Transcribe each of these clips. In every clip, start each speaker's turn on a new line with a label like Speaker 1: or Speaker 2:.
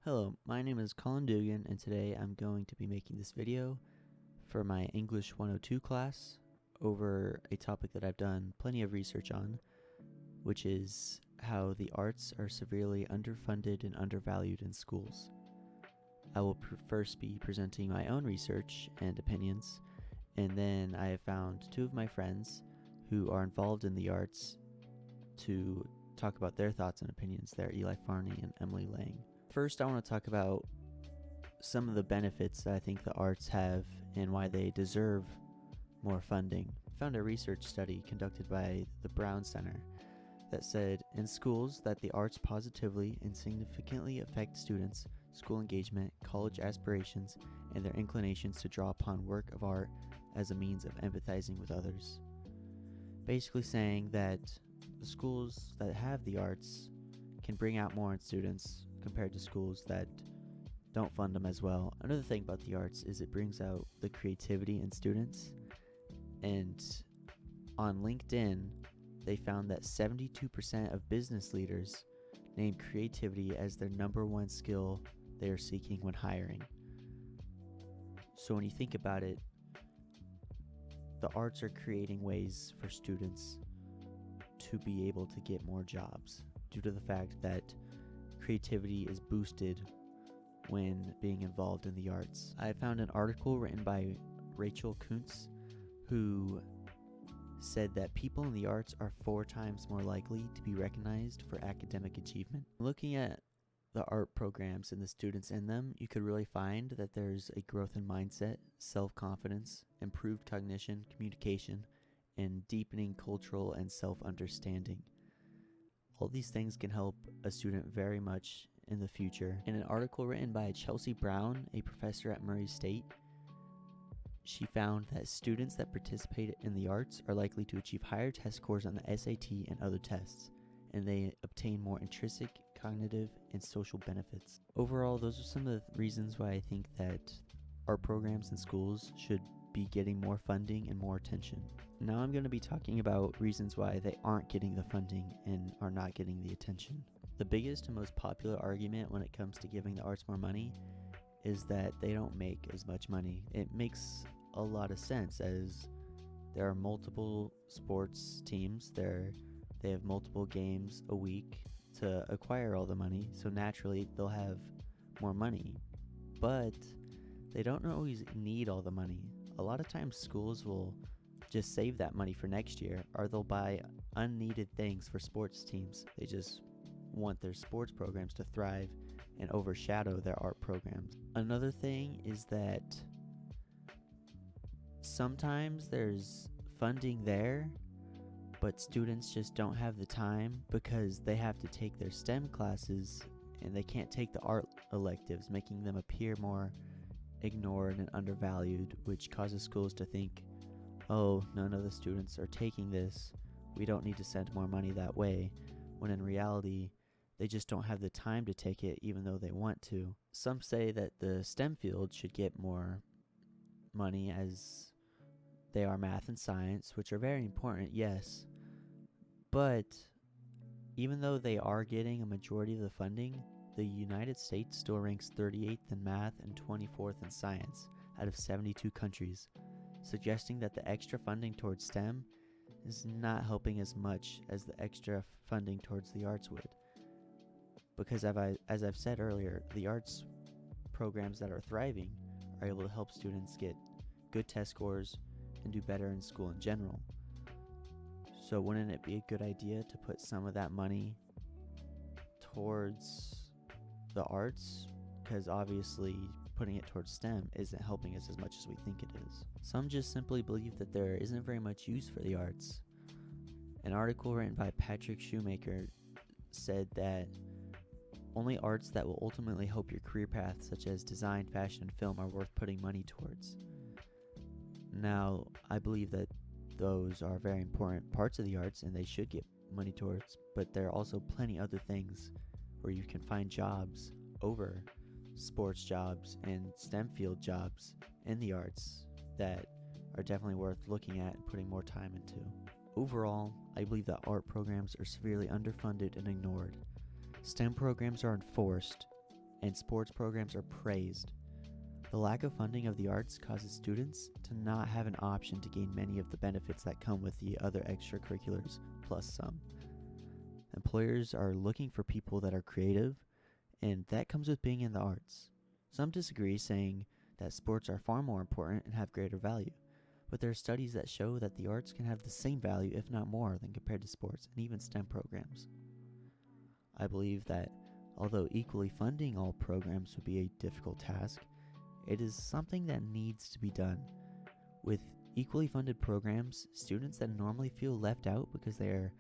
Speaker 1: Hello, my name is Colin Dugan, and today I'm going to be making this video for my English 102 class over a topic that I've done plenty of research on, which is how the arts are severely underfunded and undervalued in schools. I will first be presenting my own research and opinions, and then I have found two of my friends who are involved in the arts to talk about their thoughts and opinions. They're Eli Farney and Emily Lang. First, I want to talk about some of the benefits that I think the arts have and why they deserve more funding. I found a research study conducted by the Brown Center that said in schools that the arts positively and significantly affect students' school engagement, college aspirations, and their inclinations to draw upon work of art as a means of empathizing with others. Basically saying that the schools that have the arts can bring out more in students compared to schools that don't fund them as well. Another thing about the arts is it brings out the creativity in students, and on LinkedIn they found that 72% of business leaders named creativity as their number one skill they are seeking when hiring. So when you think about it, the arts are creating ways for students to be able to get more jobs due to the fact that creativity is boosted when being involved in the arts. I found an article written by Rachel Kuntz who said that people in the arts are 4 times more likely to be recognized for academic achievement. Looking at the art programs and the students in them, you could really find that there's a growth in mindset, self-confidence, improved cognition, communication, and deepening cultural and self-understanding. All these things can help a student very much in the future. In an article written by Chelsey Brown, a professor at Murray State, she found that students that participate in the arts are likely to achieve higher test scores on the SAT and other tests, and they obtain more intrinsic, cognitive, and social benefits. Overall, those are some of the reasons why I think that art programs in schools should be getting more funding and more attention. Now I'm going to be talking about reasons why they aren't getting the funding and are not getting the attention. The biggest and most popular argument when it comes to giving the arts more money is that they don't make as much money. It makes a lot of sense as there are multiple sports teams, they have multiple games a week to acquire all the money, so naturally they'll have more money. But they don't always need all the money. A lot of times schools will just save that money for next year, or they'll buy unneeded things for sports teams. They just want their sports programs to thrive and overshadow their art programs. Another thing is that sometimes there's funding there, but students just don't have the time because they have to take their STEM classes and they can't take the art electives, making them appear more ignored and undervalued, which causes schools to think, oh, none of the students are taking this, we don't need to send more money that way, when in reality they just don't have the time to take it even though they want to. Some say that the STEM field should get more money as they are math and science, which are very important, yes, but even though they are getting a majority of the funding, the United States still ranks 38th in math and 24th in science out of 72 countries, suggesting that the extra funding towards STEM is not helping as much as the extra funding towards the arts would. Because as I've said earlier, the arts programs that are thriving are able to help students get good test scores and do better in school in general. So wouldn't it be a good idea to put some of that money towards the arts? Because obviously putting it towards STEM isn't helping us as much as we think it is. Some just simply believe that there isn't very much use for the arts. An article written by Patrick Shoemaker said that only arts that will ultimately help your career path, such as design, fashion, and film, are worth putting money towards. Now, I believe that those are very important parts of the arts and they should get money towards, but there are also plenty other things where you can find jobs over sports jobs and STEM field jobs in the arts that are definitely worth looking at and putting more time into. Overall, I believe that art programs are severely underfunded and ignored. STEM programs are enforced, and sports programs are praised. The lack of funding of the arts causes students to not have an option to gain many of the benefits that come with the other extracurriculars, plus some. Employers are looking for people that are creative, and that comes with being in the arts. Some disagree, saying that sports are far more important and have greater value, but there are studies that show that the arts can have the same value, if not more, than compared to sports and even STEM programs. I believe that although equally funding all programs would be a difficult task, it is something that needs to be done. With equally funded programs, students that normally feel left out because they are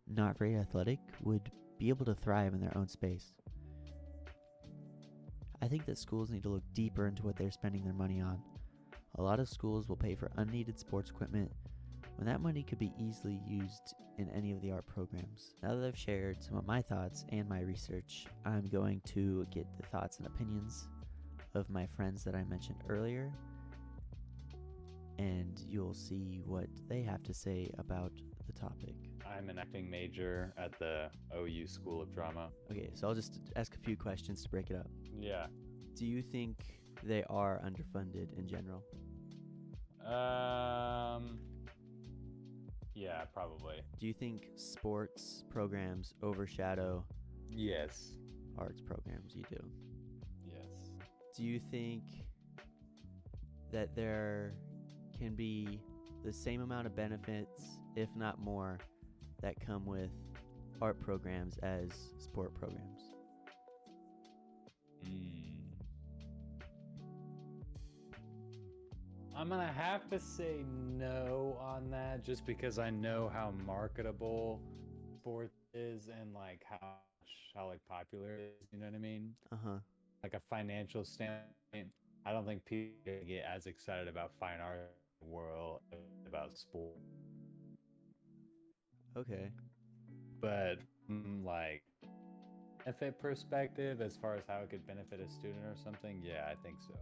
Speaker 1: not very athletic would be able to thrive in their own space. I think that schools need to look deeper into what they're spending their money on. A lot of schools will pay for unneeded sports equipment when that money could be easily used in any of the art programs. Now that I've shared some of my thoughts and my research, I'm going to get the thoughts and opinions of my friends that I mentioned earlier, and you'll see what they have to say about the topic.
Speaker 2: I'm an acting major at the OU School of Drama.
Speaker 1: Okay, so I'll just ask a few questions to break it up.
Speaker 2: Yeah.
Speaker 1: Do you think they are underfunded in general?
Speaker 2: Yeah, probably.
Speaker 1: Do you think sports programs overshadow
Speaker 2: Yes.
Speaker 1: arts programs? You do.
Speaker 2: Yes.
Speaker 1: Do you think that there can be the same amount of benefits, if not more, that come with art programs as sport programs?
Speaker 2: I'm gonna have to say no on that, just because I know how marketable sports is and like how like popular it is. You know what I mean? Like a financial standpoint, I don't think people get as excited about fine art in the world as about sport.
Speaker 1: Okay.
Speaker 2: But like benefit perspective, as far as how it could benefit a student or something, yeah, I think so.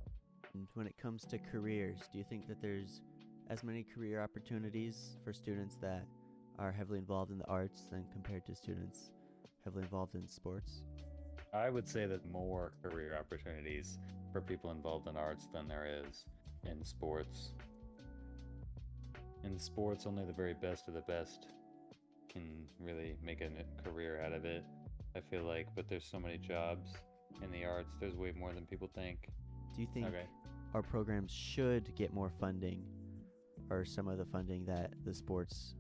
Speaker 1: And when it comes to careers, do you think that there's as many career opportunities for students that are heavily involved in the arts than compared to students heavily involved in sports?
Speaker 2: I would say that more career opportunities for people involved in arts than there is in sports. In sports, only the very best of the best can really make a career out of it, I feel like, but there's so many jobs in the arts. There's way more than people think.
Speaker 1: Do you think our programs should get more funding, or some of the funding that the sports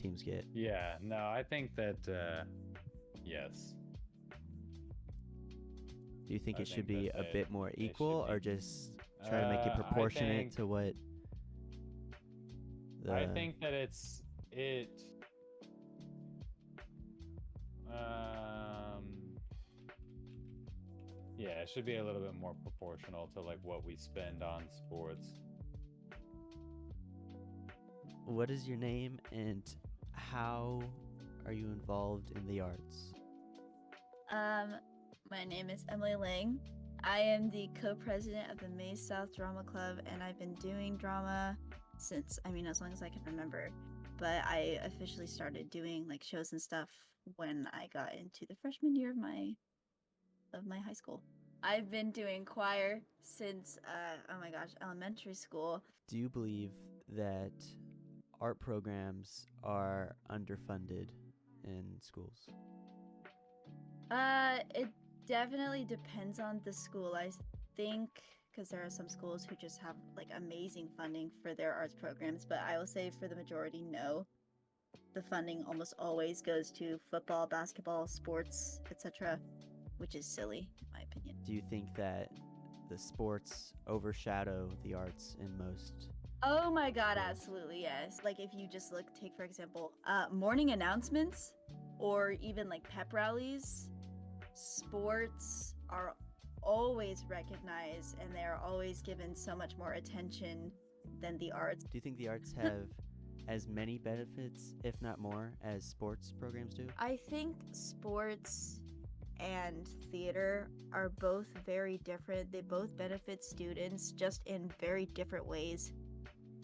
Speaker 1: teams get?
Speaker 2: Yeah, no, I think that, yes.
Speaker 1: Do you think it should be a bit more equal, or just try to make it proportionate to what
Speaker 2: I think that yeah, it should be a little bit more proportional to like what we spend on sports.
Speaker 1: What is your name and how are you involved in the arts?
Speaker 3: My name is Emily Lang. I am the co-president of the May South Drama Club, and I've been doing drama since, as long as I can remember. But I officially started doing like shows and stuff when I got into the freshman year of my high school. I've been doing choir since elementary school.
Speaker 1: Do you believe that art programs are underfunded in schools?
Speaker 3: It definitely depends on the school. I think, because there are some schools who just have like amazing funding for their arts programs, but I will say for the majority, no. The funding almost always goes to football, basketball, sports, etc., which is silly, in my opinion.
Speaker 1: Do you think that the sports overshadow the arts in most?
Speaker 3: Oh my god, absolutely, yes. Like if you just take for example, morning announcements or even like pep rallies, sports are always recognized and they're always given so much more attention than the arts.
Speaker 1: Do you think the arts have as many benefits, if not more, as sports programs do?
Speaker 3: I think sports and theater are both very different. They both benefit students just in very different ways,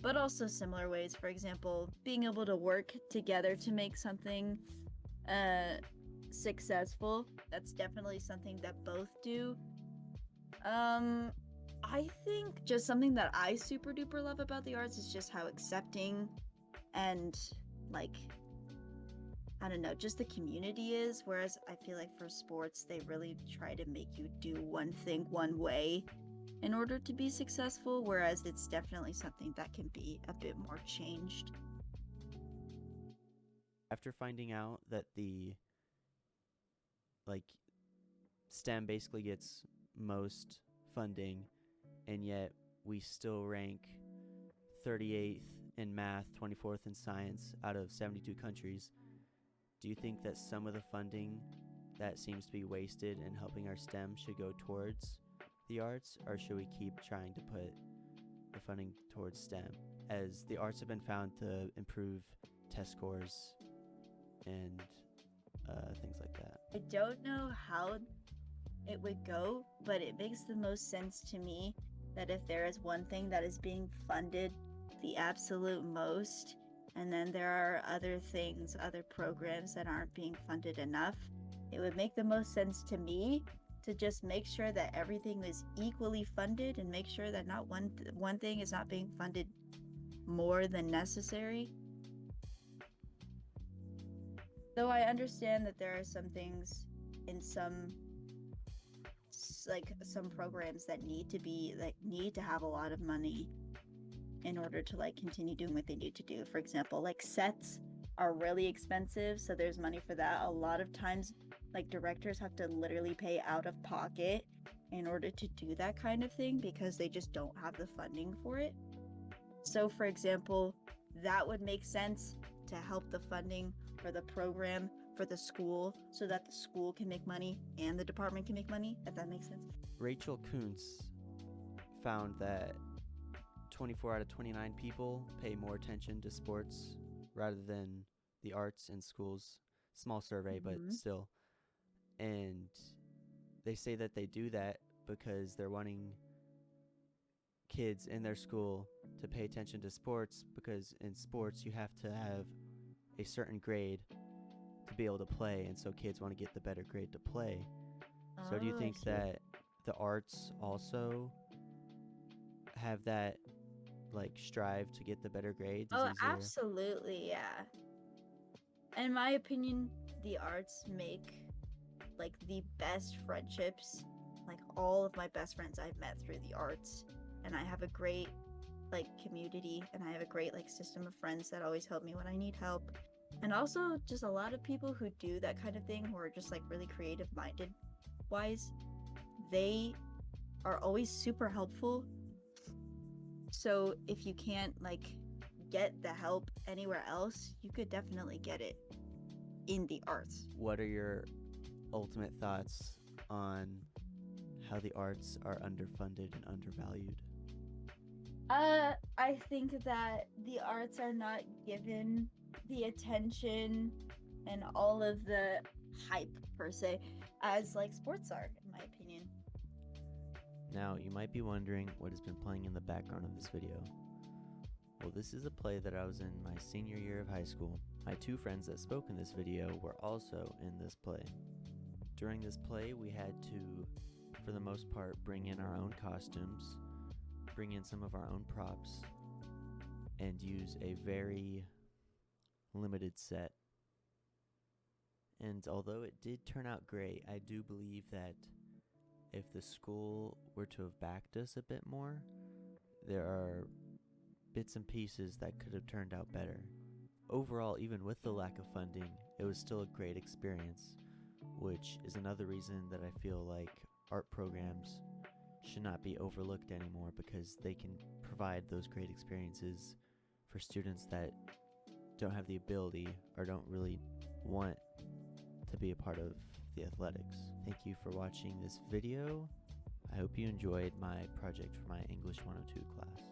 Speaker 3: but also similar ways. For example, being able to work together to make something successful. That's definitely something that both do. I think just something that I super duper love about the arts is just how accepting and like I don't know, just the community is. Whereas I feel like for sports, they really try to make you do one thing one way in order to be successful. Whereas it's definitely something that can be a bit more changed.
Speaker 1: After finding out that the STEM basically gets most funding, and yet we still rank 38th in math, 24th in science out of 72 countries, do you think that some of the funding that seems to be wasted in helping our STEM should go towards the arts, or should we keep trying to put the funding towards STEM, as the arts have been found to improve test scores and things like that?
Speaker 3: I don't know how it would go, but it makes the most sense to me that if there is one thing that is being funded the absolute most, and then there are other things, other programs that aren't being funded enough, it would make the most sense to me to just make sure that everything is equally funded and make sure that not one thing is not being funded more than necessary. Though I understand that there are some things in some programs that need to have a lot of money in order to continue doing what they need to do. For example, sets are really expensive, so there's money for that. A lot of times directors have to literally pay out of pocket in order to do that kind of thing because they just don't have the funding for it. So for example, that would make sense to help the funding for the program for the school so that the school can make money and the department can make money, if that makes sense.
Speaker 1: Rachel Kuntz found that 24 out of 29 people pay more attention to sports rather than the arts in schools. Small survey, but still. And they say that they do that because they're wanting kids in their school to pay attention to sports, because in sports you have to have a certain grade to be able to play, and so kids want to get the better grade to play. So do you think that the arts also have that strive to get the better grades?
Speaker 3: Oh, absolutely, yeah. In my opinion, the arts make the best friendships. All of my best friends I've met through the arts, and I have a great community, and I have a great system of friends that always help me when I need help. And also just a lot of people who do that kind of thing, who are just really creative minded wise, they are always super helpful. So if you can't get the help anywhere else, you could definitely get it in the arts.
Speaker 1: What are your ultimate thoughts on how the arts are underfunded and undervalued?
Speaker 3: I think that the arts are not given the attention and all of the hype per se as sports are, in my opinion.
Speaker 1: Now, you might be wondering what has been playing in the background of this video. Well, this is a play that I was in my senior year of high school. My two friends that spoke in this video were also in this play. During this play, we had to, for the most part, bring in our own costumes, bring in some of our own props, and use a very limited set. And although it did turn out great, I do believe that if the school were to have backed us a bit more, there are bits and pieces that could have turned out better. Overall, even with the lack of funding, it was still a great experience, which is another reason that I feel like art programs should not be overlooked anymore, because they can provide those great experiences for students that don't have the ability or don't really want to be a part of the athletics. Thank you for watching this video. I hope you enjoyed my project for my English 102 class.